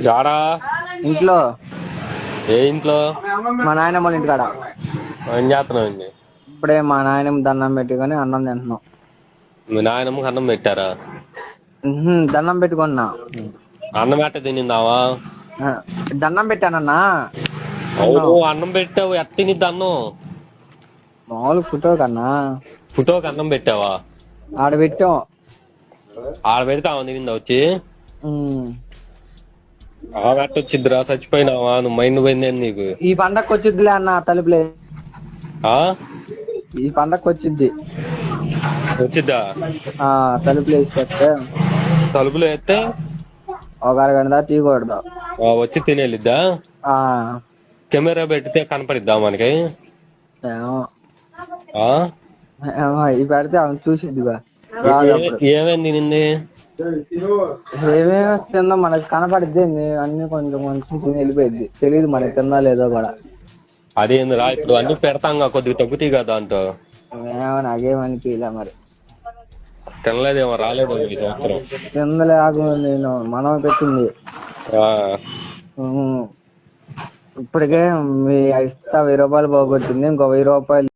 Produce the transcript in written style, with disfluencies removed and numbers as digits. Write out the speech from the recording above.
యాడా? ఇంట్లో. ఏ ఇంట్లో? మా నాయనమ్మ వాళ్ళ ఇంటికాడ. ఏం చేస్తున్నావు? ఇప్పుడే మా నాయనమ్మ దండం పెట్టుకొని అన్నం తింటున్నాం. మీ నాయనమ్మకి అన్నం పెట్టారా? దండం పెట్టుకున్నా. అన్నం ఎట్ట తినిందావా? దండం పెట్టానన్నా. అవును, అన్నం పెట్టావు. ఎట్ట తినిద్ది అన్నం? మామూలు ఫోటో కన్నా. ఫోటోకి అన్నం పెట్టావా? ఆడ పెట్టాం. ఆడ పెడితే ఆమె తినిందా వచ్చి? ఆమె ఎట్ట వచ్చిద్దిరా? చచ్చిపోయినావా? నువ్వు మైండ్ పోయింది నీకు. ఈ పండగకి వచ్చిద్దిలే అన్న. తలుపులే ఈ పండగకి వచ్చిద్ది. వచ్చిద్దా? తలుపులు వేసేస్తే. తలుపులు వేస్తే ఒక అరగంట దాకా తీయకూడదు. వచ్చి తినేలిద్దా? కెమెరా పెడితే కనపడిద్దా మనకి? ఈ పెడితే ఆమె చూసిద్దిగా. ఏమేమి తినింది? ఏమేమి తిందా మనకి కనపడిద్ది. అన్ని కొంచెం కొంచెం తిని వెళ్ళిపోయింది. తెలియదు మనకి తిందా లేదో కూడా. అదేందిరా, ఇప్పుడు అన్ని పెడతాంగా, కొద్దిగా తగ్గుతాయి కదా దాంతో. నాకేమనిపించలే మరి. తినలేదేమో, రాలేదేమో ఈ సంవత్సరం. తిందలే నేను మనం పెట్టింది. ఇప్పటికే మీ ఇస్తా 1000 రూపాయలు పోగొట్టింది. ఇంకో 1000 రూపాయలు